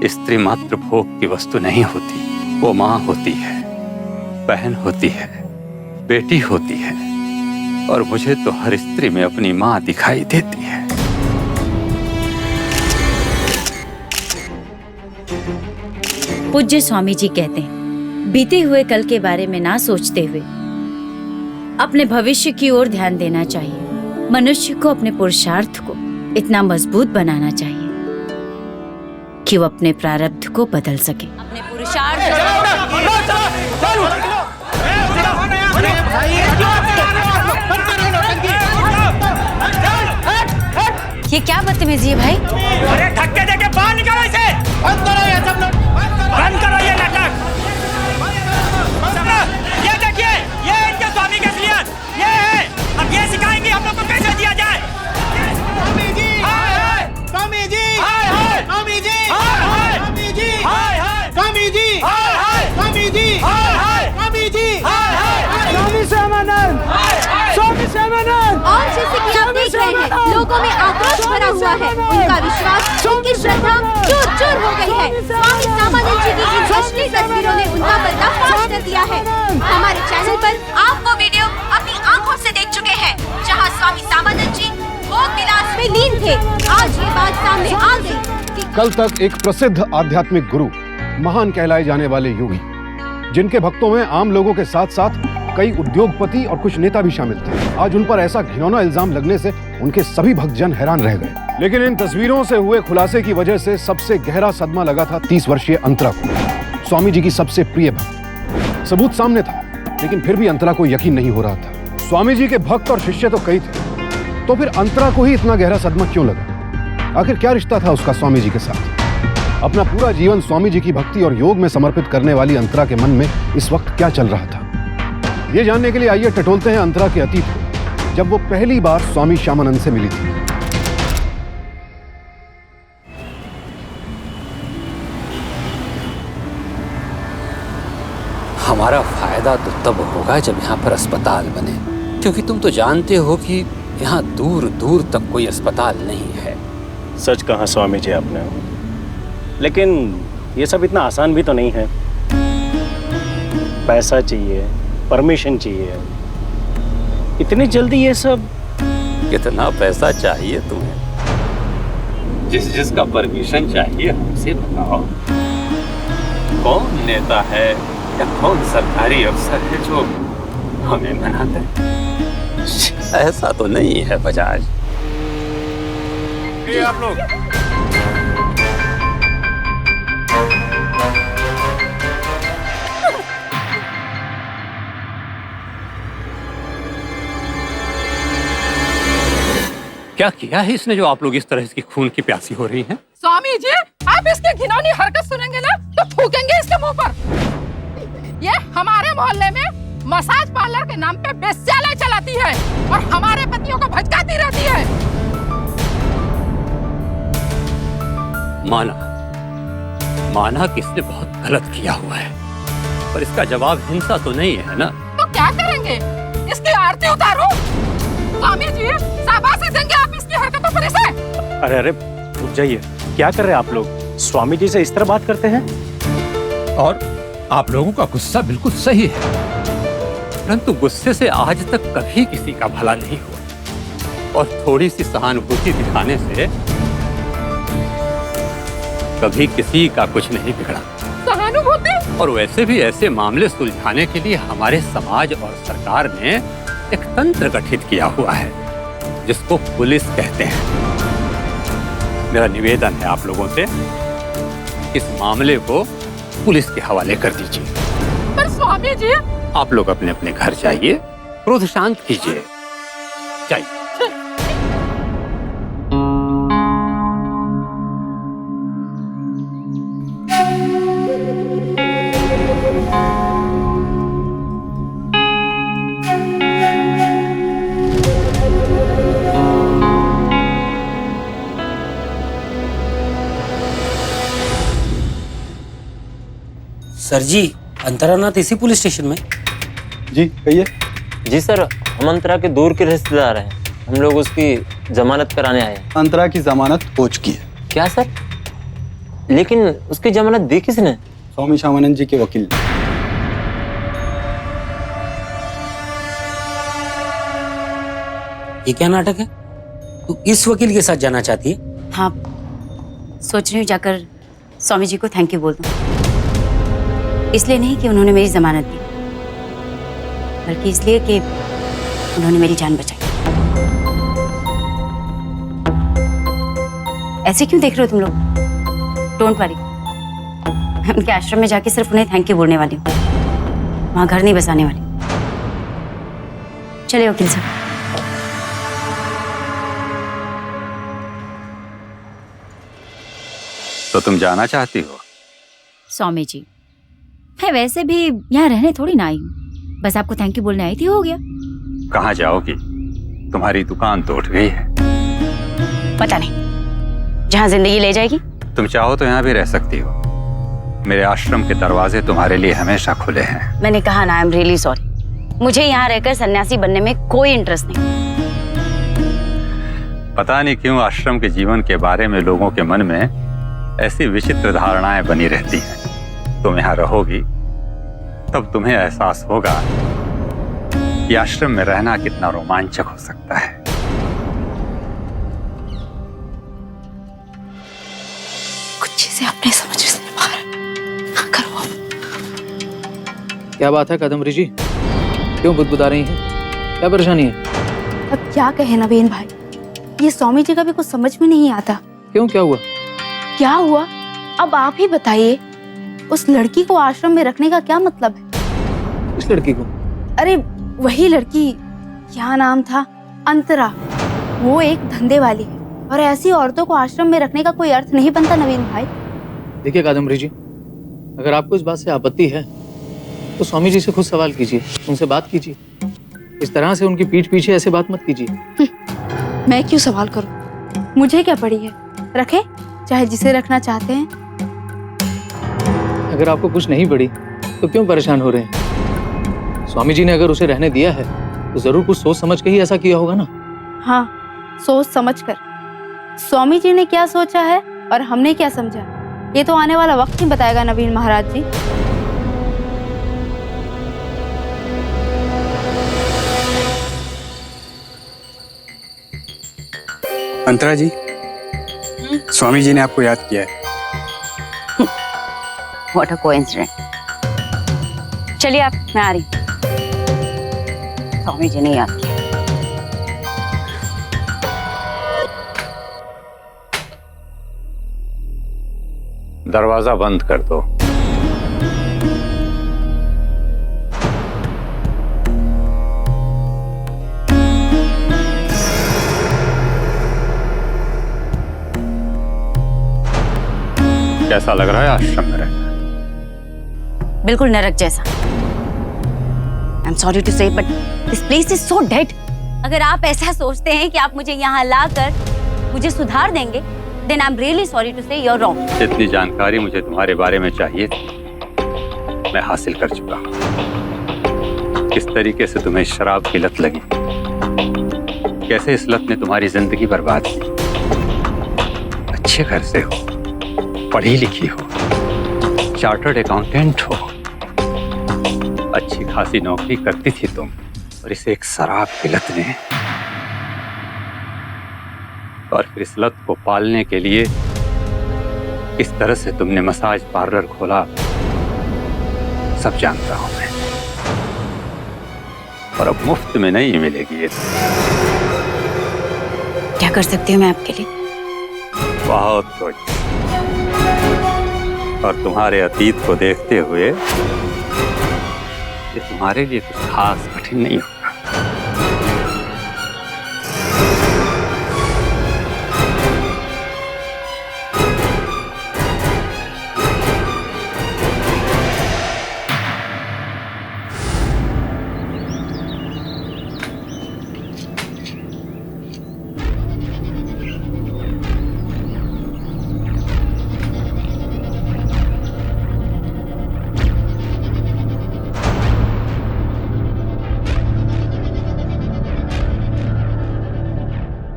स्त्री मात्र भोग की वस्तु नहीं होती, वो माँ होती है, बहन होती है, बेटी होती है, और मुझे तो हर स्त्री में अपनी माँ दिखाई देती है। पूज्य स्वामी जी कहते हैं, बीते हुए कल के बारे में ना सोचते हुए अपने भविष्य की ओर ध्यान देना चाहिए। मनुष्य को अपने पुरुषार्थ को इतना मजबूत बनाना चाहिए कि वो अपने प्रारब्ध को बदल सके। अपने पुरुषार्थ ये क्या बदतमीजी है भाई? अरे धक्के देके बाहर निकालो इसे। बंद करो ये सब लोग, बंद करो ये नाटक। ये देखिए, ये इनके स्वामी की असलियत ये है। अब ये सिखाएंगे हम लोग को कैसे दिया जाए। स्वामी जी, स्वामी जी, स्वामी जी, स्वामी जी, स्वामी जी, स्वामी जी, स्वामी जी, स्वामी श्यामानंद, स्वामी श्यामानंद। और जैसे कि आप देख रहे हैं, लोगों में आक्रोश भरा हुआ है। उनका विश्वास, उनकी श्रद्धा चूर-चूर हो गई है। स्वामी श्यामानंद जी की इन अश्लील तस्वीरों ने उनका पर्दाफाश कर दिया है। हमारे चैनल पर आप वो वीडियो अपनी आंखों से देख चुके हैं, जहां स्वामी श्यामानंद जी भोग विलास में लीन थे। आज ये बात सामने आ गई कि कल तक एक प्रसिद्ध आध्यात्मिक गुरु, महान कहलाए जाने वाले योगी, जिनके भक्तों में आम लोगों के साथ साथ कई उद्योगपति और कुछ नेता भी शामिल थे, आज उन पर ऐसा घिनौना इल्जाम लगने से उनके सभी भक्तजन हैरान रह गए। लेकिन इन तस्वीरों से हुए खुलासे की वजह से सबसे गहरा सदमा लगा था 30 वर्षीय अंतरा को, स्वामी जी की सबसे प्रिय भक्त। सबूत सामने था, लेकिन फिर भी अंतरा को यकीन नहीं हो रहा था। स्वामी जी के भक्त और शिष्य तो कई थे, तो फिर अंतरा को ही इतना गहरा सदमा क्यों लगा? आखिर क्या रिश्ता था उसका स्वामी जी के साथ? अपना पूरा जीवन स्वामी जी की भक्ति और योग में समर्पित करने वाली अंतरा के मन में इस वक्त क्या चल रहा था, ये जानने के लिए आइए टटोलते हैं अंतरा के अतीत को, जब वो पहली बार स्वामी श्यामानंद से मिली थी। हमारा फायदा तो तब होगा जब यहाँ पर अस्पताल बने, क्योंकि तुम तो जानते हो कि यहाँ दूर दूर तक कोई अस्पताल नहीं है। सच कहा स्वामी जी आपने, लेकिन ये सब इतना आसान भी तो नहीं है। पैसा चाहिए, परमिशन चाहिए, इतनी जल्दी ये सब? कितना पैसा चाहिए तुम्हें? जिसका परमिशन चाहिए हमसे बताओ। कौन नेता है या कौन सरकारी अफसर है जो हमें मनाता है? ऐसा तो नहीं है बजाज। ये आप लोग क्या किया है इसने जो आप लोग इस तरह इसकी खून की प्यासी हो रही हैं? स्वामी जी, आप इसकी घिनौनी हरकत सुनेंगे ना तो थूकेंगे इसके मुंह पर। ये हमारे मोहल्ले में मसाज पार्लर के नाम पे बेश्यालय चलाती है और हमारे पतियों को भटकाती रहती है। माना कि इसने बहुत गलत किया हुआ है, पर इसका जवाब हिंसा तो नहीं है ना? तो क्या करेंगे? इसकी आरती उतारो। स्वामी जी, शाबाशी देंगे आप इसकी हरकतों पर इसे। अरे अरे रुक जाइए, क्या कर रहे हैं आप लोग? स्वामी जी से इस तरह बात करते हैं? और आप लोगों का गुस्सा बिल्कुल सही है, परंतु गुस्से से आज तक कभी किसी का भला नहीं हुआ, और थोड़ी सी सहानुभूति दिखाने से कभी किसी का कुछ नहीं बिगड़ा। सहानुभूति? और वैसे भी ऐसे मामले सुलझाने के लिए हमारे समाज और सरकार ने एक तंत्र गठित किया हुआ है, जिसको पुलिस कहते हैं। मेरा निवेदन है आप लोगों से, इस मामले को पुलिस के हवाले कर दीजिए। पर स्वामी जी, आप लोग अपने अपने घर जाइए, क्रोध शांत कीजिए, जाइए। सर जी, अंतरानाथ इसी पुलिस स्टेशन में? जी कहिए। जी सर, हम अंतरा के दूर के रिश्तेदार हैं, हम लोग उसकी जमानत कराने आए हैं। अंतरा की जमानत हो चुकी है। क्या सर? लेकिन उसकी जमानत दी किसने? स्वामी श्यामानंद जी के वकील। ये क्या नाटक है? तू इस वकील के साथ जाना चाहती है? हाँ, सोच रही हूँ जाकर स्वामी जी को थैंक यू बोल दूँ। इसलिए नहीं कि उन्होंने मेरी जमानत दी, बल्कि इसलिए कि उन्होंने मेरी जान बचाई। ऐसे क्यों देख रहे हो तुम लोग? डोंट वरी, मैं उनके आश्रम में जाके सिर्फ उन्हें थैंक यू बोलने वाली हूँ, वहां घर नहीं बसाने वाली। चलिए वकील साहब। तो तुम जाना चाहती हो? स्वामी जी, मैं वैसे भी यहाँ रहने थोड़ी ना आई हूँ, बस आपको थैंक यू बोलने आई थी, हो गया। कहाँ जाओगी? तुम्हारी दुकान तो उठ गई है। पता नहीं, जहाँ जिंदगी ले जाएगी। तुम चाहो तो यहाँ भी रह सकती हो। मेरे आश्रम के दरवाजे तुम्हारे लिए हमेशा खुले हैं। मैंने कहा ना, आई एम रियली सॉरी, मुझे यहाँ रहकर सन्यासी बनने में कोई इंटरेस्ट नहीं। पता नहीं क्यों आश्रम के जीवन के बारे में लोगों के मन में ऐसी विचित्र धारणाएं बनी रहती हैं। तुम यहाँ रहोगी तब तुम्हें एहसास होगा कि आश्रम में रहना कितना रोमांचक हो सकता है। कुछ चीजें अपने समझ से बाहर करो। क्या बात है कादम्बरी जी, क्यों बुदबुदा रही हैं? क्या परेशानी है? अब क्या कहे नवीन भाई, ये स्वामी जी का भी कुछ समझ में नहीं आता। क्यों, क्या हुआ? क्या हुआ, अब आप ही बताइए। उस लड़की को आश्रम में रखने का क्या मतलब है? इस लड़की को? अरे वही लड़की, क्या नाम था, अंतरा। वो एक धंधे वाली है और ऐसी औरतों को आश्रम में रखने का कोई अर्थ नहीं बनता नवीन भाई। देखिए कादम्बरी जी, अगर आपको इस बात से आपत्ति है तो स्वामी जी से खुद सवाल कीजिए, उनसे बात कीजिए। इस तरह से उनकी पीठ पीछे ऐसे बात मत कीजिए। मैं क्यों सवाल करूं? मुझे क्या पड़ी है, रखे चाहे जिसे रखना चाहते हैं। अगर आपको कुछ नहीं पड़ी तो क्यों परेशान हो रहे हैं? स्वामी जी ने अगर उसे रहने दिया है तो जरूर कुछ सोच समझ के ही ऐसा किया होगा ना। हाँ, सोच समझ कर। स्वामी जी ने क्या सोचा है और हमने क्या समझा, ये तो आने वाला वक्त ही बताएगा नवीन महाराज जी। अंतरा जी, स्वामी जी ने आपको याद किया है। What a coincidence. चलिए आप, मैं आ रही। स्वामी जी ने याद किया। दरवाजा बंद कर दो। कैसा लग रहा है आश्रम में रहना? बिल्कुल नरक जैसा। आई एम सॉरी टू से but this place is so dead. अगर आप ऐसा सोचते हैं कि आप मुझे यहाँ लाकर मुझे सुधार देंगे, then I'm really sorry to say you're wrong. जितनी जानकारी मुझे तुम्हारे बारे में चाहिए थी मैं हासिल कर चुका हूँ। किस तरीके से तुम्हें शराब की लत लगी, कैसे इस लत ने तुम्हारी जिंदगी बर्बाद की। अच्छे घर से हो, पढ़ी लिखी हो, चार्टर्ड अकाउंटेंट हो, अच्छी खासी नौकरी करती थी तुम, और इसे एक शराब की लत ने, और फिर इस लत को पालने के लिए किस तरह से तुमने मसाज पार्लर खोला सब जानता हूं मैं। और अब मुफ्त में नहीं मिलेगी ये। क्या कर सकती हूँ मैं आपके लिए? बहुत कुछ। और तुम्हारे अतीत को देखते हुए ये तुम्हारे लिए कुछ खास कठिन नहीं होगा।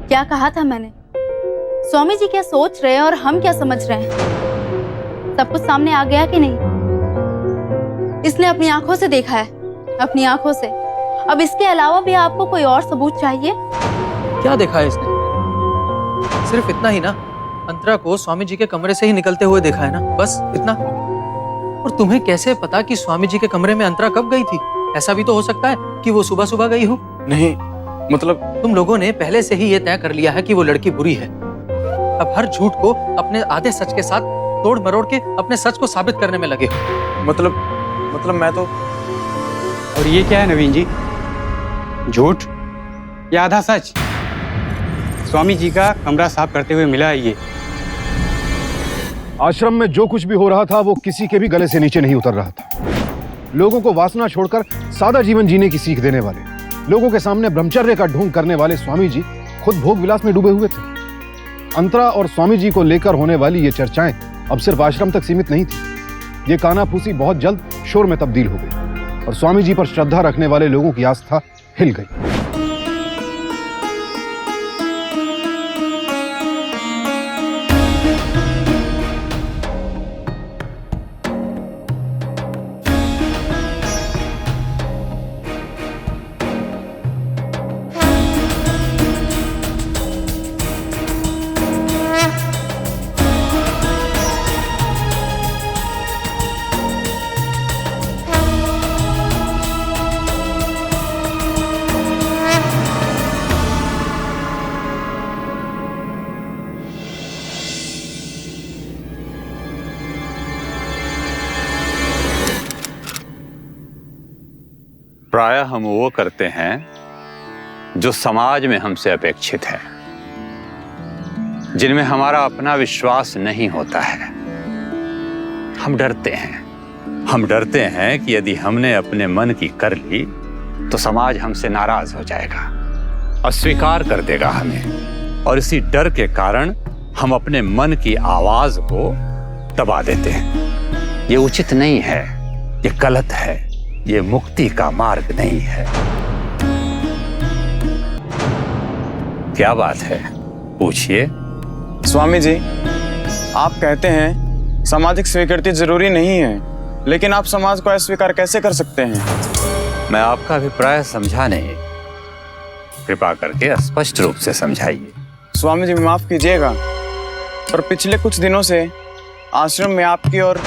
क्या कहा था मैंने? स्वामी जी क्या सोच रहे हैं और हम क्या समझ रहे हैं? सब कुछ सामने आ गया कि नहीं? इसने अपनी आंखों से देखा है, अपनी आंखों से। अब इसके अलावा भी आपको कोई और सबूत चाहिए? क्या देखा है इसने? सिर्फ इतना ही ना, अंतरा को स्वामी जी के कमरे से ही निकलते हुए देखा है ना, बस इतना। और तुम्हें कैसे पता कि स्वामी जी के कमरे में अंतरा कब गई थी? ऐसा भी तो हो सकता है कि वो सुबह सुबह गई हो। नहीं, मतलब तुम लोगों ने पहले से ही ये तय कर लिया है कि वो लड़की बुरी है। अब हर झूठ को अपने आधे सच के साथ तोड़ मरोड़ के अपने सच को साबित करने में लगे हो। मतलब मैं तो। और ये क्या है नवीन जी? झूठ या आधा सच? स्वामी जी का कमरा साफ करते हुए मिला है ये। आश्रम में जो कुछ भी हो रहा था वो किसी के भी गले से नीचे नहीं उतर रहा था। लोगों को वासना छोड़कर सादा जीवन जीने की सीख देने वाले, लोगों के सामने ब्रह्मचर्य का ढोंग करने वाले स्वामी जी खुद भोग विलास में डूबे हुए थे। अंतरा और स्वामी जी को लेकर होने वाली ये चर्चाएं अब सिर्फ आश्रम तक सीमित नहीं थी। ये कानाफूसी बहुत जल्द शोर में तब्दील हो गई और स्वामी जी पर श्रद्धा रखने वाले लोगों की आस्था हिल गई। प्रायः हम वो करते हैं जो समाज में हमसे अपेक्षित है, जिनमें हमारा अपना विश्वास नहीं होता है। हम डरते हैं कि यदि हमने अपने मन की कर ली तो समाज हमसे नाराज हो जाएगा, अस्वीकार कर देगा हमें, और इसी डर के कारण हम अपने मन की आवाज को दबा देते हैं। ये उचित नहीं है, ये गलत है, ये मुक्ति का मार्ग नहीं है। क्या बात है, पूछिए। स्वामी जी, आप कहते हैं सामाजिक स्वीकृति जरूरी नहीं है, लेकिन आप समाज को अस्वीकार कैसे कर सकते हैं? मैं आपका अभिप्राय समझा नहीं, कृपा करके स्पष्ट रूप से समझाइए। स्वामी जी, माफ कीजिएगा, पर पिछले कुछ दिनों से आश्रम में आपकी और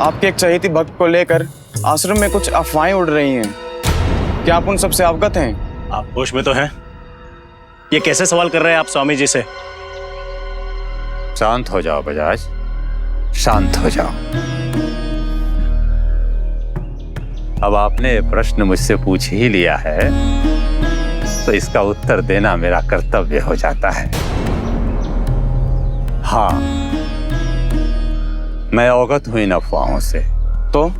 आपके एक चहेती भक्त को लेकर आश्रम में कुछ अफवाहें उड़ रही हैं। क्या आप उन सब से अवगत हैं? आप होश में तो हैं? ये कैसे सवाल कर रहे हैं आप स्वामी जी से? शांत हो जाओ बजाज, शांत हो जाओ। अब आपने प्रश्न मुझसे पूछ ही लिया है तो इसका उत्तर देना मेरा कर्तव्य हो जाता है। हाँ, मैं अवगत हूं इन अफवाहों से। तो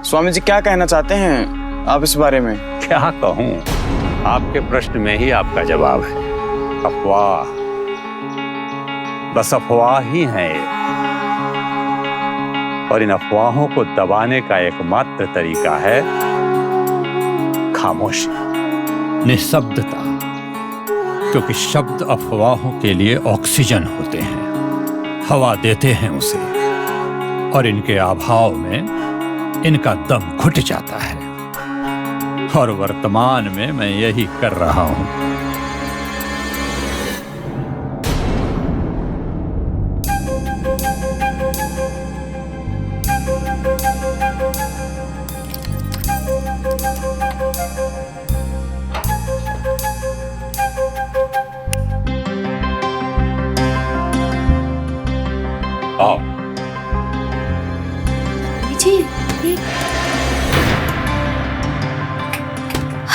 स्वामी जी क्या कहना चाहते हैं आप इस बारे में? क्या कहूं, आपके प्रश्न में ही आपका जवाब है। अफवाह, बस अफवाह ही है ये, और इन अफवाहों को दबाने का एकमात्र तरीका है खामोशी, निःशब्दता, क्योंकि शब्द अफवाहों के लिए ऑक्सीजन होते हैं, हवा देते हैं उसे, और इनके अभाव में इनका दम घुट जाता है। और वर्तमान में मैं यही कर रहा हूं। आओ। जी,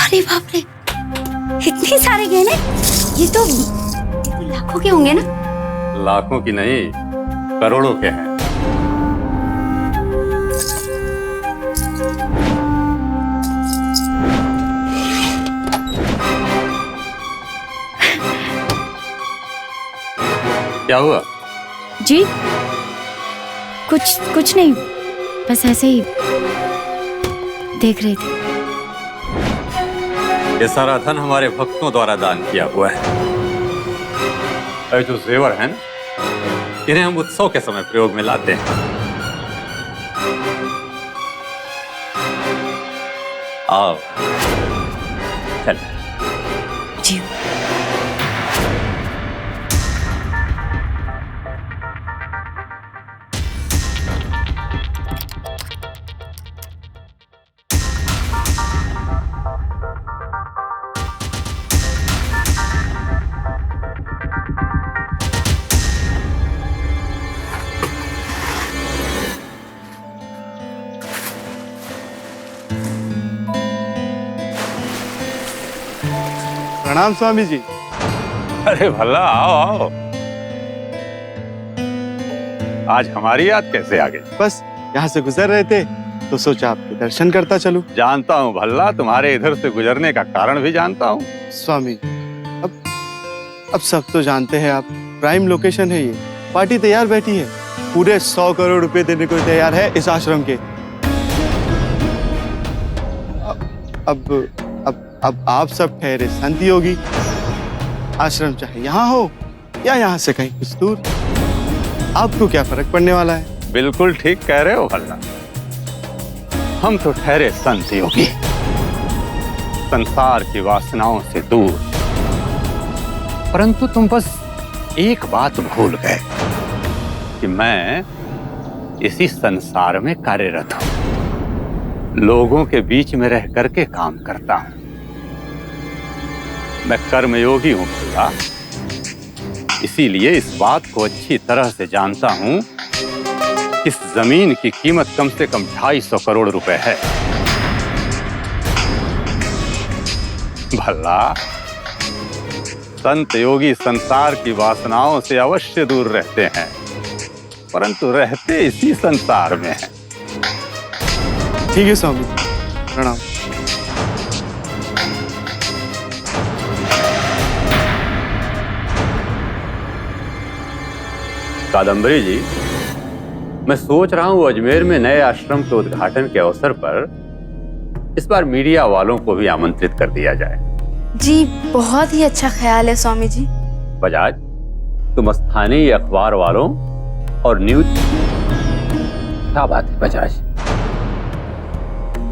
अरे बाप रे, इतने सारे गहने! ये तो लाखों के होंगे ना? लाखों की नहीं, करोड़ों के हैं। क्या हुआ? जी, कुछ नहीं, बस ऐसे ही देख रही थी। ये सारा धन हमारे भक्तों द्वारा दान किया हुआ है। और जो जेवर हैं, इन्हें हम उत्सव के समय प्रयोग में लाते हैं। आओ चल। जी प्रणाम स्वामी जी। अरे भला आओ आओ। आज हमारी याद कैसे आ गई? बस यहाँ से गुजर रहे थे तो सोचा आपके दर्शन करता चलूं। जानता हूँ भल्ला, तुम्हारे इधर से गुजरने का कारण भी जानता हूँ। स्वामी अब सब तो जानते हैं आप, प्राइम लोकेशन है ये। पार्टी तैयार बैठी है, पूरे 100 करोड़ रुपए देने को तैयार है इस आश्रम के। अब आप सब ठहरे संत योगी, आश्रम चाहे यहाँ हो या यहाँ से कहीं कुछ दूर, आपको क्या फर्क पड़ने वाला है? बिल्कुल ठीक कह रहे हो भल्ला। हम तो ठहरे संत योगी, संसार की वासनाओं से दूर। परंतु तुम बस एक बात भूल गए कि मैं इसी संसार में कार्यरत हूं, लोगों के बीच में रह करके काम करता हूं। मैं कर्मयोगी हूं भल्ला, इसीलिए इस बात को अच्छी तरह से जानता हूं कि इस जमीन की कीमत कम से कम 250 करोड़ रुपए है। भला संत योगी संसार की वासनाओं से अवश्य दूर रहते हैं, परंतु रहते इसी संसार में हैं। ठीक है स्वामी, प्रणाम। कादम्बरी जी, मैं सोच रहा हूं अजमेर में नए आश्रम के उद्घाटन के अवसर पर इस बार मीडिया वालों को भी आमंत्रित कर दिया जाए। जी बहुत ही अच्छा ख्याल है स्वामी जी। बजाज, तुम स्थानीय अखबार वालों और न्यूज। क्या बात है बजाज,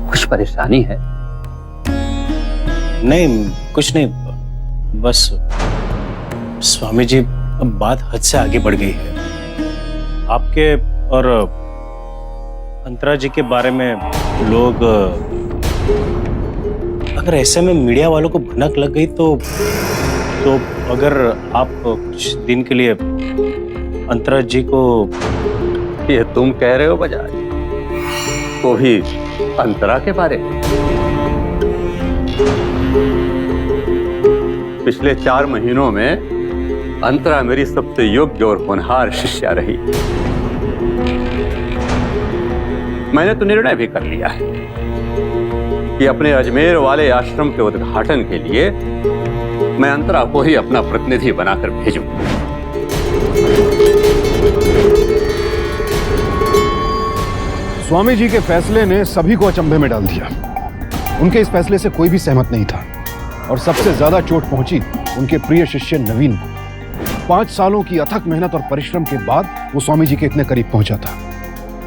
कुछ परेशानी है? नहीं, कुछ नहीं, बस स्वामी जी अब बात हद से आगे बढ़ गई है। आपके और अंतरा जी के बारे में लोग, अगर ऐसे में मीडिया वालों को भनक लग गई तो अगर आप कुछ दिन के लिए अंतरा जी को। ये तुम कह रहे हो बजाज? वो भी अंतरा के बारे में? पिछले 4 महीनों में अंतरा मेरी सबसे योग्य और होनहार शिष्या रही। मैंने तो निर्णय भी कर लिया है कि अपने अजमेर वाले आश्रम के उद्घाटन के लिए मैं अंतरा को ही अपना प्रतिनिधि बनाकर भेजूं। स्वामी जी के फैसले ने सभी को अचंभे में डाल दिया। उनके इस फैसले से कोई भी सहमत नहीं था और सबसे ज्यादा चोट पहुंची उनके प्रिय शिष्य नवीन को। 5 सालों की अथक मेहनत और परिश्रम के बाद वो स्वामी जी के इतने करीब पहुंचा था।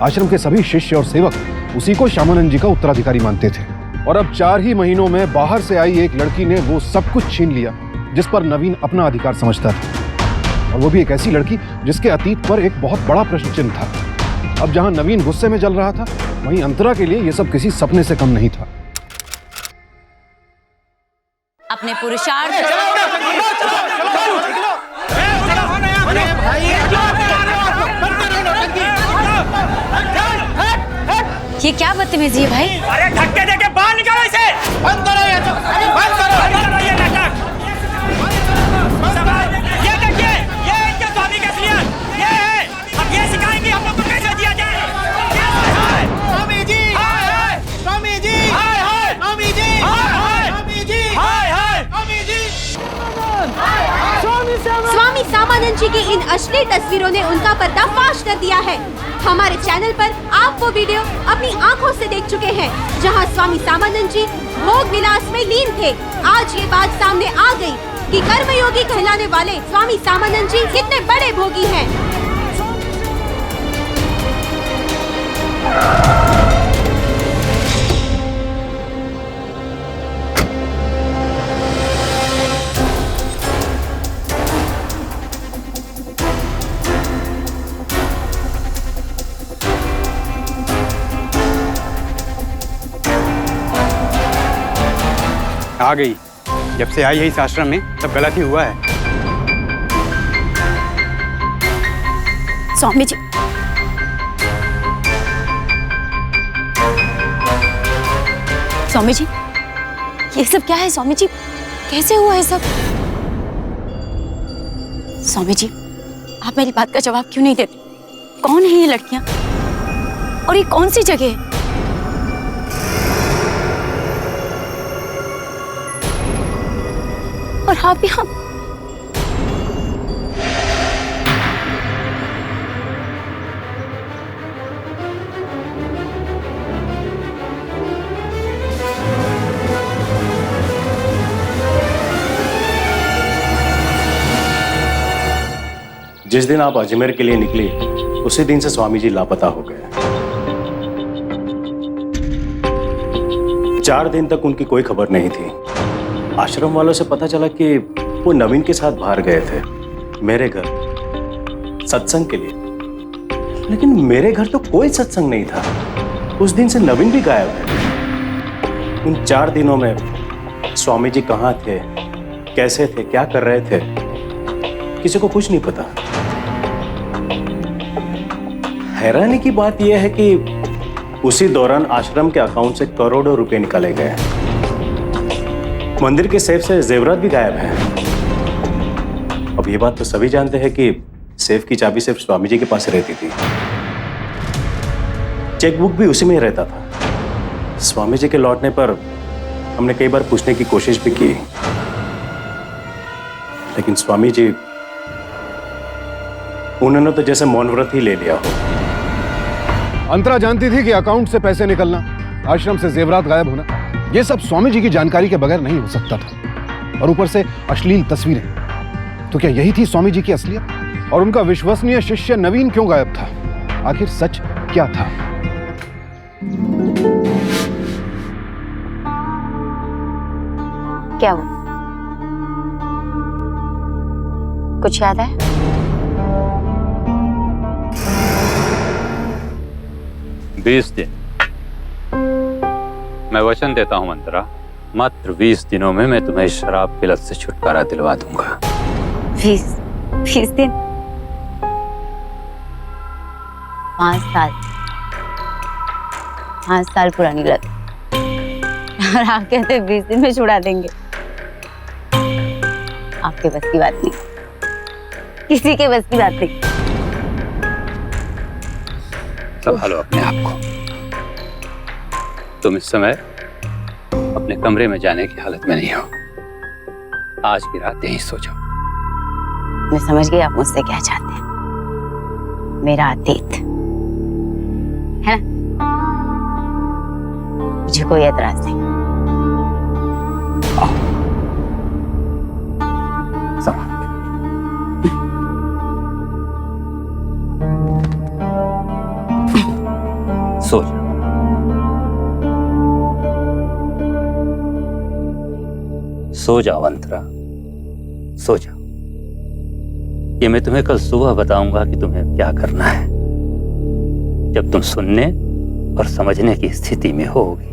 आश्रम के सभी शिष्य और सेवक उसी को श्यामानंद जी का उत्तराधिकारी मानते थे और अब 4 ही महीनों में बाहर से आई एक लड़की ने वो सब कुछ छीन लिया जिस पर नवीन अपना अधिकार समझता था, और वो भी एक ऐसी लड़की जिसके अतीत पर एक बहुत बड़ा प्रश्न चिन्ह था। अब जहां नवीन गुस्से में जल रहा था, वहीं अंतरा के लिए ये सब किसी सपने से कम नहीं था। अपने पुरुषार्थ ये क्या बदतमीजी है भाई? अरे धक्के देके बाहर निकालो इसे। बंद करो ये, बंद करो ये नाटक। ये देखिए, ये इनके स्वामी के असलियत ये है। अब ये सिखाएंगे हम लोग को कैसे जिया जाए। स्वामी जी, स्वामी जी, स्वामी जी, स्वामी जी, स्वामी जी। स्वामी सामानंद जी की इन अश्लील तस्वीरों ने उनका पर्दाफाश कर दिया है। हमारे चैनल पर आप वो वीडियो अपनी आंखों से देख चुके हैं जहां स्वामी सामानंद जी भोग विलास में लीन थे। आज ये बात सामने आ गई कि कर्मयोगी कहलाने वाले स्वामी सामानंद जी कितने बड़े भोगी हैं। आ गई। जब से आई है इस आश्रम में सब गलत ही हुआ है। स्वामी जी, स्वामी जी, ये सब क्या है स्वामी जी? कैसे हुआ है सब? स्वामी जी, आप मेरी बात का जवाब क्यों नहीं देते? कौन है ये लड़कियां और ये कौन सी जगह है? और आप यहाँ जिस दिन आप अजमेर के लिए निकली उसी दिन से स्वामी जी लापता हो गए। 4 दिन तक उनकी कोई खबर नहीं थी। आश्रम वालों से पता चला कि वो नवीन के साथ बाहर गए थे मेरे घर सत्संग के लिए, लेकिन मेरे घर तो कोई सत्संग नहीं था। उस दिन से नवीन भी गायब है। उन 4 दिनों में स्वामी जी कहाँ थे, कैसे थे, क्या कर रहे थे, किसी को कुछ नहीं पता। हैरानी की बात यह है कि उसी दौरान आश्रम के अकाउंट से करोड़ों रुपए निकाले गए। मंदिर के सेफ से जेवरात भी गायब है। अब ये बात तो सभी जानते हैं कि सेफ की चाबी सिर्फ स्वामी जी के पास रहती थी। चेकबुक भी उसी में रहता था। स्वामी जी के लौटने पर हमने कई बार पूछने की कोशिश भी की, लेकिन स्वामी जी उन्होंने तो जैसे मौन व्रत ही ले लिया हो। अंतरा जानती थी कि अकाउंट से पैसे निकलना, आश्रम से जेवरात गायब होना, ये सब स्वामी जी की जानकारी के बगैर नहीं हो सकता था। और ऊपर से अश्लील तस्वीरें। तो क्या यही थी स्वामी जी की असलियत? और उनका विश्वसनीय शिष्य नवीन क्यों गायब था? आखिर सच क्या था? क्या हुआ? कुछ याद है? बीस दिन। मैं वचन देता हूं अंतरा, मात्र 20 दिनों में मैं तुम्हें शराब की लत से छुटकारा दिलवा दूंगा। 20 दिन? 5 साल पुरानी लत, और आप कहते हैं 20 दिन में छुड़ा देंगे? आपके बस की बात नहीं, किसी के बस की बात नहीं। संभालो अपने आप को। तुम इस समय अपने कमरे में जाने की हालत में नहीं हो। आज की रात यहीं सो जाओ। मैं समझ गई आप मुझसे क्या चाहते हैं। मेरा अतीत है ना, मुझे कोई एतराज नहीं। सो जाओ। सो जाओ अंतरा, सो जाओ। ये मैं तुम्हें कल सुबह बताऊंगा कि तुम्हें क्या करना है, जब तुम सुनने और समझने की स्थिति में होगी।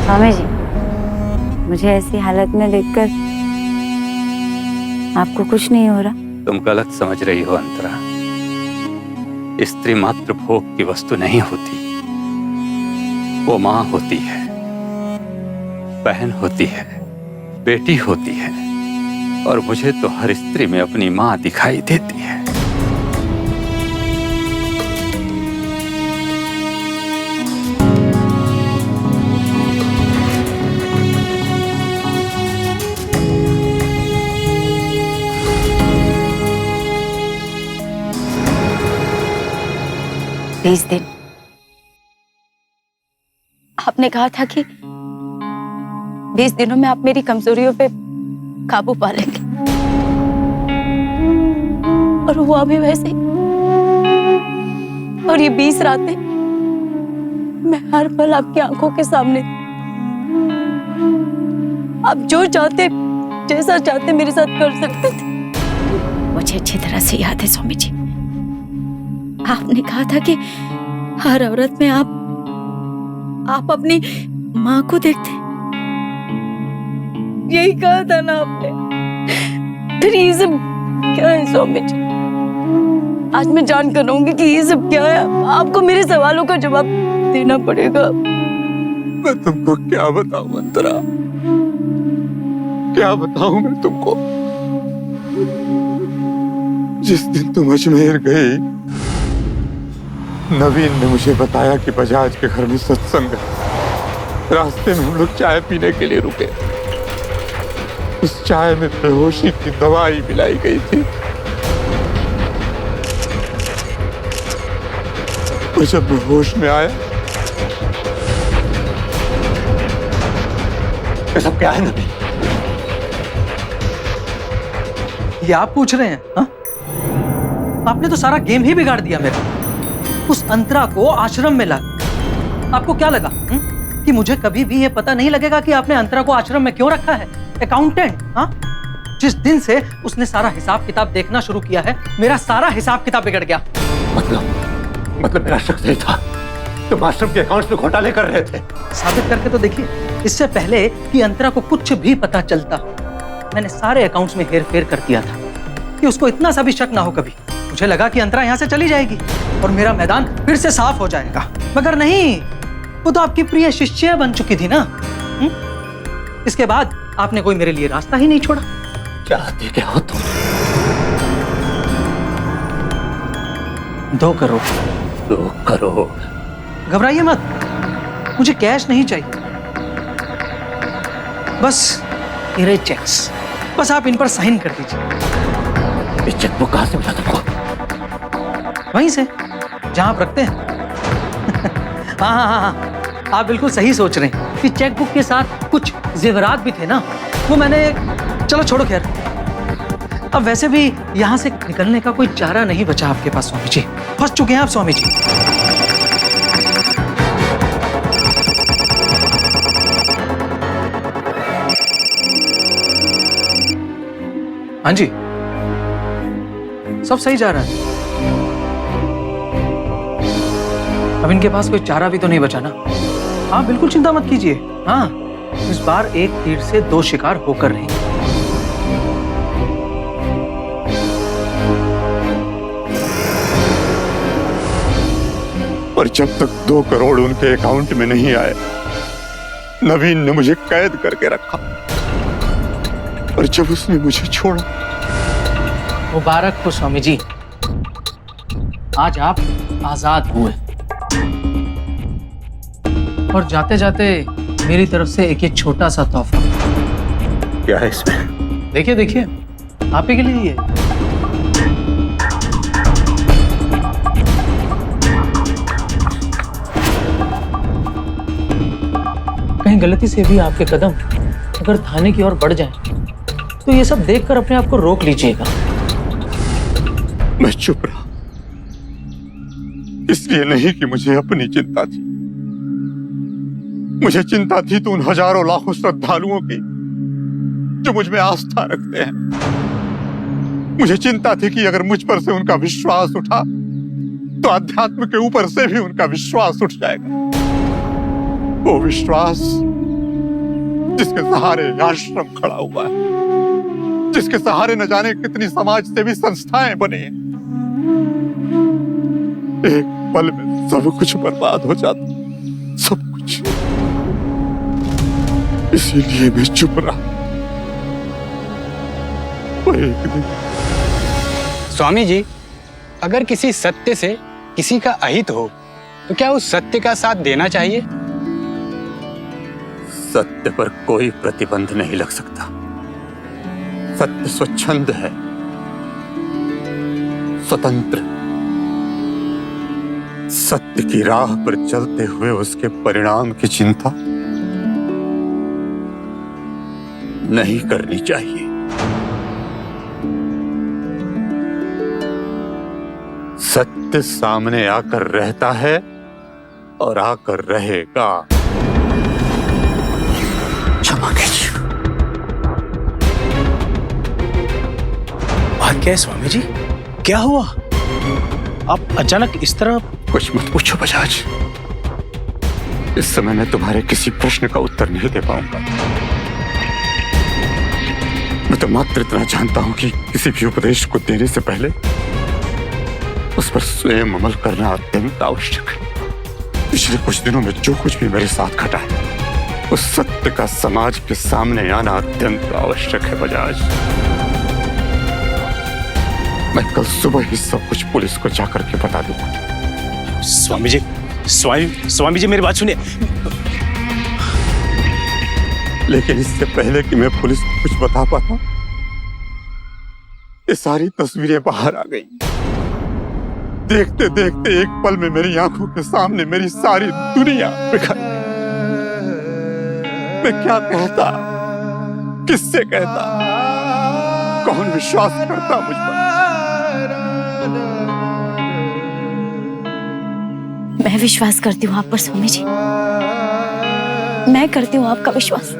स्वामी जी, मुझे ऐसी हालत में देखकर आपको कुछ नहीं हो रहा? तुम गलत समझ रही हो अंतरा। स्त्री मात्र भोग की वस्तु नहीं होती, वो माँ होती है, बहन होती है, बेटी होती है, और मुझे तो हर स्त्री में अपनी माँ दिखाई देती है। दिन आपने कहा था कि 20 दिनों में आप मेरी कमजोरियों पे काबू पा लेंगे, और हुआ भी वैसे ही। और ये 20 रातें मैं हर पल आपकी आंखों के सामने, आप जो चाहते, जैसा चाहते मेरे साथ कर सकते थे। मुझे अच्छी तरह से याद है स्वामी जी, आपने कहा था कि हर औरत में आप अपनी माँ को देखते। यही कहा था ना आपने। फिर ये सब क्या है स्वामी जी? आज मैं जान कर रहूंगी कि ये सब क्या है। आपको मेरे सवालों का जवाब देना पड़ेगा। मैं तुमको क्या बताऊं मंत्रा, क्या बताऊं मैं तुमको। जिस दिन तुम अजमेर गई, नवीन ने मुझे बताया कि बजाज के घर में सत्संग है। रास्ते में हम लोग चाय पीने के लिए रुके। उस चाय में बेहोशी की दवाई मिलाई गई थी। और जब मैं होश में आया, ये सब क्या है नवीन? ये आप पूछ रहे हैं? हा? आपने तो सारा गेम ही बिगाड़ दिया मेरा। उस अंतरा को आश्रम में ला, आपको क्या लगा कि मुझे कभी भी ये पता नहीं लगेगा कि आपने अंतरा को आश्रम में क्यों रखा है? अकाउंटेंट, हाँ? जिस दिन से उसने सारा हिसाब किताब देखना शुरू किया है, मेरा सारा हिसाब किताब बिगड़ गया। मतलब मेरा शक सही था। तुम आश्रम के अकाउंट्स में घोटाले कर रहे थे। साबित करके तो देखिए। इससे पहले कि अंतरा को कुछ भी पता चलता, मैंने सारे अकाउंट्स में हेरफेर कर दिया था कि उसको इतना सा भी शक ना हो कभी। मुझे लगा कि अंतरा यहाँ से चली जाएगी और मेरा मैदान फिर से साफ हो जाएगा, मगर नहीं, वो तो आपकी प्रिय शिष्य बन चुकी थी ना। इसके बाद आपने कोई मेरे लिए रास्ता ही नहीं छोड़ा। चाहते क्या हो तुम? 2 करोड़। 2 करोड़? घबराइए मत, मुझे कैश नहीं चाहिए, बस मेरे चेक्स। बस आप इन पर साइन कर दीजिए। ये चेकबुक कहां से मिला तुमको? वहीं से, जहां आप रखते हैं। हाँ, आप बिल्कुल सही सोच रहे हैं कि चेकबुक के साथ कुछ जेवरात भी थे ना, वो मैंने, चलो छोड़ो खैर। अब वैसे भी यहाँ से निकलने का कोई चारा नहीं बचा आपके पास स्वामी जी। फंस चुके हैं आप स्वामी जी। हाँ जी, सब सही जा रहा है। अब इनके पास कोई चारा भी तो नहीं बचा ना। हाँ बिल्कुल चिंता मत कीजिए। हाँ, इस बार एक तीर से 2 शिकार होकर रहे। और जब तक 2 करोड़ उनके अकाउंट में नहीं आए, नवीन ने मुझे कैद करके रखा। और जब उसने मुझे छोड़ा, मुबारक हो स्वामी जी, आज आप आजाद हुए। और जाते जाते मेरी तरफ से एक छोटा सा तोहफा। क्या है इसमें? देखिए देखिए, आप ही के लिए ये। कहीं गलती से भी आपके कदम अगर थाने की ओर बढ़ जाएं, तो ये सब देखकर अपने आप को रोक लीजिएगा। मैं चुप रहा, इसलिए नहीं कि मुझे अपनी चिंता थी। मुझे चिंता थी तो उन हजारों लाखों श्रद्धालुओं की जो मुझ में आस्था रखते हैं। मुझे चिंता थी कि अगर मुझ पर से उनका विश्वास उठा, तो अध्यात्म के ऊपर से भी उनका विश्वास उठ जाएगा। वो विश्वास जिसके सहारे आश्रम खड़ा हुआ है, जिसके सहारे न जाने कितनी समाज सेवी संस्थाएं बनी हैं। एक पल में सब कुछ बर्बाद हो जाता, सब कुछ। इसीलिए मैं चुप रहा। एक दिन स्वामी जी, अगर किसी सत्य से किसी का अहित हो, तो क्या उस सत्य का साथ देना चाहिए? सत्य पर कोई प्रतिबंध नहीं लग सकता। सत्य स्वच्छंद है, स्वतंत्र। सत्य की राह पर चलते हुए उसके परिणाम की चिंता नहीं करनी चाहिए। सत्य सामने आकर रहता है और आकर रहेगा। क्षमा कीजिए। बात क्या है स्वामी जी? क्या हुआ? आप अचानक इस तरह? कुछ मत पूछो बजाज। इस समय मैं तुम्हारे किसी प्रश्न का उत्तर नहीं दे पाऊंगा। मैं तो मात्र इतना जानता हूं कि किसी भी उपदेश को देने से पहले उस पर स्वयं अमल करना अत्यंत आवश्यक है। पिछले कुछ दिनों में जो कुछ भी मेरे साथ घटा है, उस सत्य का समाज के सामने आना अत्यंत आवश्यक है बजाज। मैं कल सुबह ही सब कुछ पुलिस को जाकर के बता दूंगा। स्वामी जी, स्वामी जी मेरी बात सुनिए। लेकिन इससे पहले कि मैं पुलिस को कुछ बता पाता, ये सारी तस्वीरें बाहर आ गई। देखते देखते एक पल में मेरी आंखों के सामने मेरी सारी दुनिया बिखर गई। मैं क्या कहता, किससे कहता, कौन विश्वास करता मुझ पर? मैं विश्वास करती हूँ आप पर स्वामी जी, मैं करती हूँ आपका विश्वास।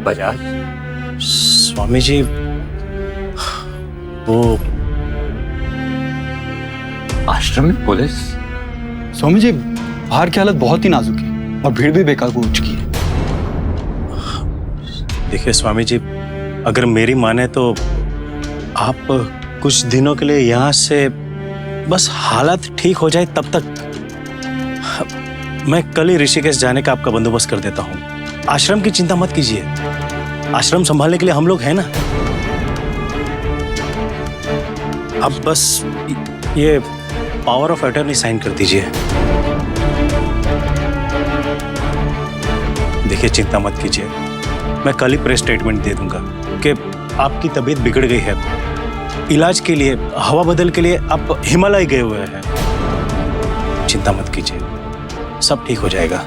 बजाज, स्वामी जी वो आश्रम में पुलिस? स्वामी जी, बाहर की हालत बहुत ही नाजुक है और भीड़ भी बेकाबू हो चुकी है। देखिए स्वामी जी, अगर मेरी माने तो आप कुछ दिनों के लिए यहाँ से बस हालत ठीक हो जाए तब तक मैं कल ही ऋषिकेश जाने का आपका बंदोबस्त कर देता हूँ। आश्रम की चिंता मत कीजिए, आश्रम संभालने के लिए हम लोग हैं ना। अब बस ये पावर ऑफ अटॉर्नी साइन कर दीजिए। देखिए चिंता मत कीजिए, मैं कल ही प्रेस स्टेटमेंट दे दूंगा कि आपकी तबीयत बिगड़ गई है। इलाज के लिए, हवा बदल के लिए आप हिमालय गए हुए हैं। चिंता मत कीजिए, सब ठीक हो जाएगा।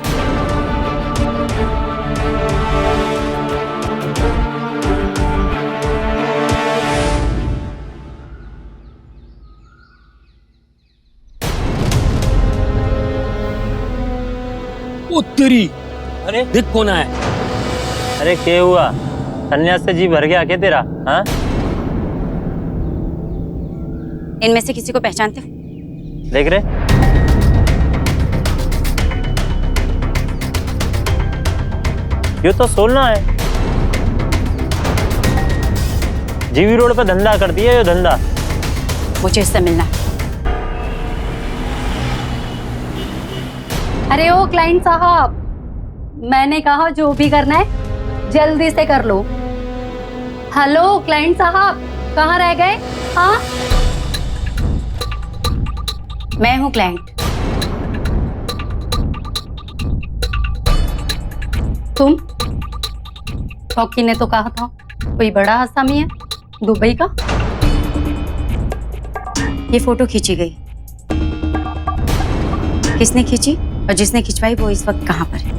तेरी अरे देख कौन आया। अरे क्या हुआ? सन्यास से जी भर गया क्या तेरा? हाँ, इनमें से किसी को पहचानते हो? देख रहे, ये तो सोलना है। जीवी रोड पे धंधा करती है ये धंधा। मुझे इससे मिलना है। अरे ओ क्लाइंट साहब, मैंने कहा जो भी करना है जल्दी से कर लो। हेलो क्लाइंट साहब, कहाँ रह गए? हाँ, मैं हूँ क्लाइंट। तुम? ठौकी ने तो कहा था कोई बड़ा आसामी है दुबई का। ये फोटो खींची गई, किसने खींची और जिसने खिंचवाई वो इस वक्त कहाँ पर है,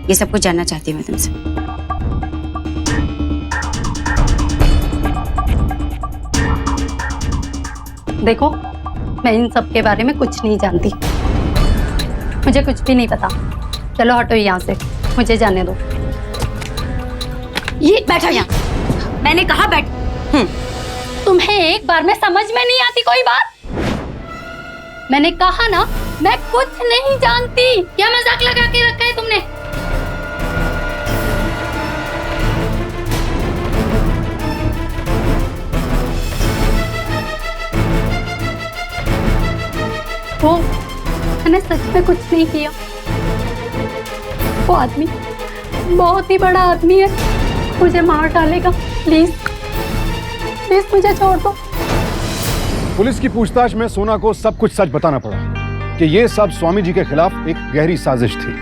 ये सब कुछ जानना चाहती हूँ मैं तुमसे। देखो, मैं इन सब के बारे में कुछ नहीं जानती, मुझे कुछ भी नहीं पता। चलो हटो यहाँ से, मुझे जाने दो। ये बैठो यहाँ, मैंने कहा बैठ। तुम्हें एक बार में समझ में नहीं आती कोई बात? मैंने कहा ना, मैं कुछ नहीं जानती। क्या मजाक लगा के रखा है तुमने? वो मैंने सच में कुछ नहीं किया। वो आदमी बहुत ही बड़ा आदमी है, मुझे मार डालेगा। प्लीज प्लीज मुझे छोड़ दो। पुलिस की पूछताछ में सोना को सब कुछ सच बताना पड़ा कि ये सब स्वामी जी के खिलाफ एक गहरी साजिश थी।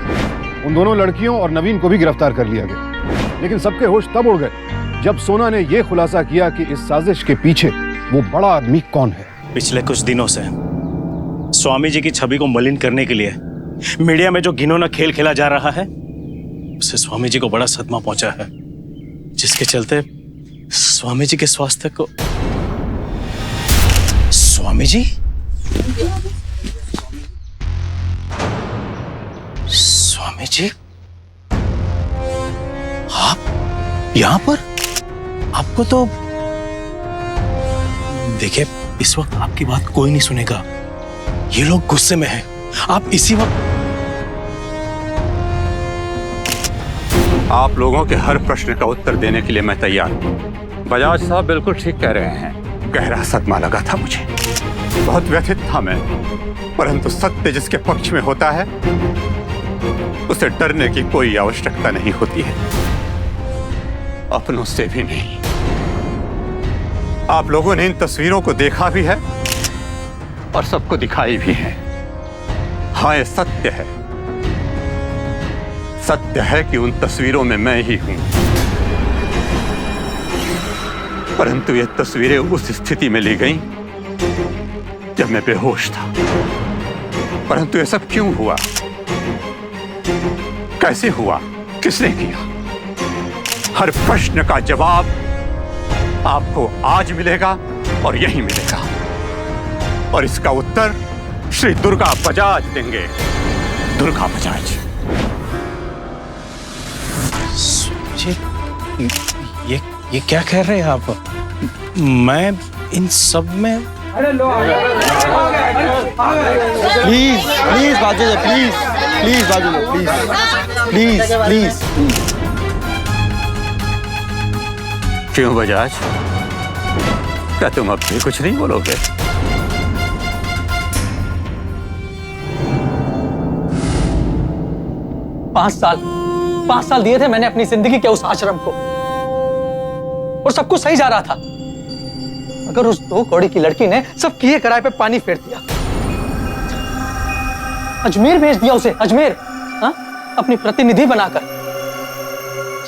उन दोनों लड़कियों और नवीन को भी गिरफ्तार कर लिया गया, लेकिन सबके होश तब उड़ गए जब सोना ने यह खुलासा किया कि इस साजिश के पीछे वो बड़ा आदमी कौन है। पिछले कुछ दिनों से स्वामी जी की छवि को मलिन करने के लिए मीडिया में जो घिनौना खेल खेला जा रहा है, उससे स्वामी जी को बड़ा सदमा पहुंचा है, जिसके चलते स्वामी जी के स्वास्थ्य को। स्वामी जी? स्वामी जी, आप यहाँ पर? आपको तो देखिए, इस वक्त आपकी बात कोई नहीं सुनेगा। ये लोग गुस्से में हैं। आप इसी वक्त आप लोगों के हर प्रश्न का उत्तर देने के लिए मैं तैयार हूँ। बजाज साहब बिल्कुल ठीक कह रहे हैं। गहरा सदमा लगा था मुझे, बहुत व्यथित था मैं, परंतु सत्य जिसके पक्ष में होता है उसे डरने की कोई आवश्यकता नहीं होती है, अपनों से भी नहीं। आप लोगों ने इन तस्वीरों को देखा भी है और सबको दिखाई भी है। हाँ, ये सत्य है। सत्य है कि उन तस्वीरों में मैं ही हूं, परंतु ये तस्वीरें उस स्थिति में ली गईं जब मैं बेहोश था। परंतु ये सब क्यों हुआ, कैसे हुआ, किसने किया? हर प्रश्न का जवाब आपको आज मिलेगा और यही मिलेगा, और इसका उत्तर श्री दुर्गा बजाज देंगे। दुर्गा बजाज। ये क्या कह रहे हैं आप? मैं इन सब में प्लीज प्लीज बाजू दे, प्लीज प्लीज बाजू दे, प्लीज प्लीज प्लीज। क्यों बजाज, क्या तुम अब भी कुछ नहीं बोलोगे? पांच साल दिए थे मैंने अपनी जिंदगी के उस आश्रम को, और सब कुछ सही जा रहा था, मगर उस 2 कौड़ी की लड़की ने सब किए कराए पे पानी फेर दिया। अजमेर भेज दिया उसे, अजमेर, हाँ? अपनी प्रतिनिधि बनाकर,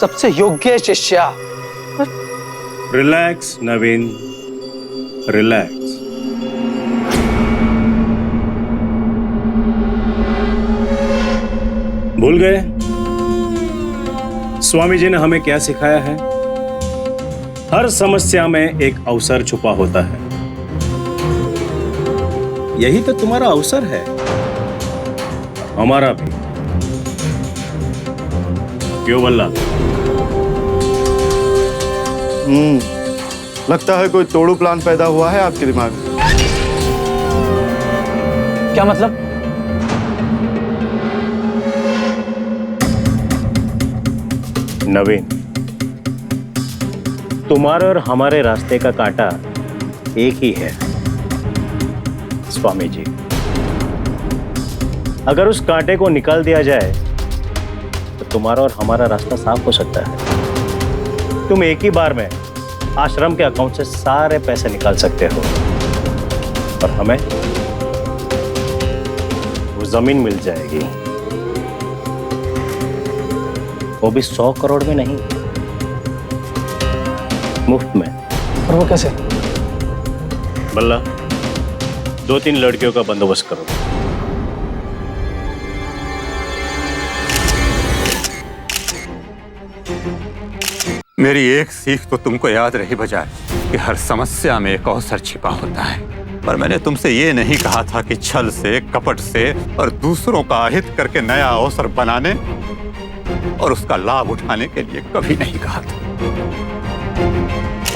सबसे योग्य शिष्या। रिलैक्स नवीन, रिलैक्स। भूल गए स्वामी जी ने हमें क्या सिखाया है? हर समस्या में एक अवसर छुपा होता है। यही तो तुम्हारा अवसर है, हमारा भी। क्यों बल्ला? लगता है कोई तोड़ू प्लान पैदा हुआ है आपके दिमाग में। क्या मतलब? नवीन, तुम्हारे और हमारे रास्ते का कांटा एक ही है स्वामी जी। अगर उस कांटे को निकाल दिया जाए तो तुम्हारा और हमारा रास्ता साफ हो सकता है। तुम एक ही बार में आश्रम के अकाउंट से सारे पैसे निकाल सकते हो, और हमें वो जमीन मिल जाएगी, वो भी 100 करोड़ में नहीं, मुफ्त में। और वो कैसे? बल्ला, 2-3 लड़कियों का बंदोबस्त करो। मेरी एक सीख तो तुमको याद रही बजाज, कि हर समस्या में एक अवसर छिपा होता है। पर मैंने तुमसे ये नहीं कहा था कि छल से, कपट से और दूसरों का अहित करके नया अवसर बनाने और उसका लाभ उठाने के लिए कभी नहीं कहा था।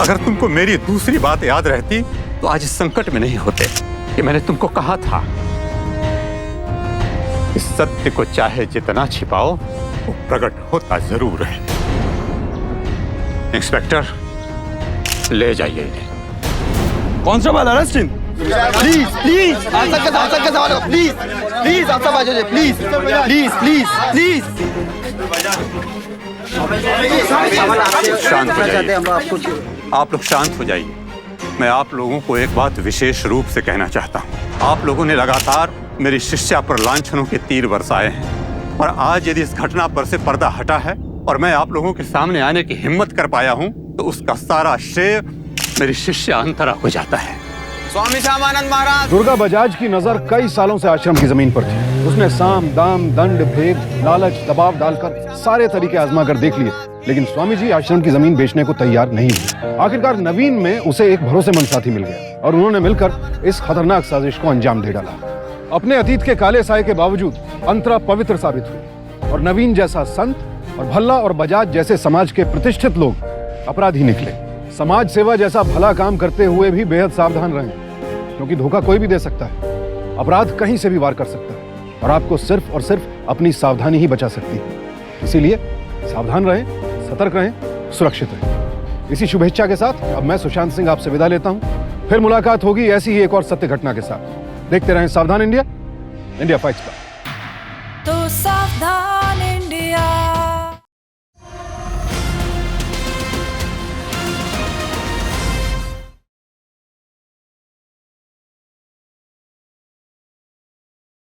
अगर तुमको मेरी दूसरी बात याद रहती तो आज इस संकट में नहीं होते कि मैंने तुमको कहा था कि सत्य को चाहे जितना छिपाओ वो प्रकट होता जरूर है। इंस्पेक्टर, ले जाइए इन्हें। कौन सा वाला अरेस्ट? प्लीज प्लीज आंसर का सवाल हो, प्लीज प्लीज आप सब आ जाइए, प्लीज प्लीज प्लीज प्लीज। शांत हो जाइए, आप लोग शांत हो जाइए। मैं आप लोगों को एक बात विशेष रूप से कहना चाहता हूँ। आप लोगों ने लगातार मेरी शिष्या पर लांछनों के तीर बरसाए हैं, और आज यदि इस घटना पर से पर्दा हटा है और मैं आप लोगों के सामने आने की हिम्मत कर पाया हूँ, तो उसका सारा श्रेय मेरी शिष्या अंतरा को जाता है। स्वामी श्यामानंद महाराज। दुर्गा बजाज की नजर कई सालों से आश्रम की जमीन पर थी। उसने साम, दाम, दंड, भेद, लालच, दबाव डालकर सारे तरीके आजमा कर देख लिए, लेकिन स्वामी जी आश्रम की जमीन बेचने को तैयार नहीं हुए। आखिरकार नवीन में उसे एक भरोसेमंद साथी मिल गया, और उन्होंने मिलकर इस खतरनाक साजिश को अंजाम दे डाला। अपने अतीत के काले साए के बावजूद अंतरा पवित्र साबित हुई, और नवीन जैसा संत और भल्ला और बजाज जैसे समाज के प्रतिष्ठित लोग अपराधी निकले। समाज सेवा जैसा भला काम करते हुए भी बेहद सावधान रहें। क्योंकि धोखा कोई भी दे सकता है, अपराध कहीं से भी वार कर सकता है और आपको सिर्फ और सिर्फ अपनी सावधानी ही बचा सकती है। इसीलिए सावधान रहें, सतर्क रहें, सुरक्षित रहें। इसी शुभेच्छा के साथ अब मैं सुशांत सिंह आपसे विदा लेता हूं। फिर मुलाकात होगी ऐसी ही एक और सत्य घटना के साथ। देखते रहें सावधान इंडिया, इंडिया फाइट्स बैक। तो सावधान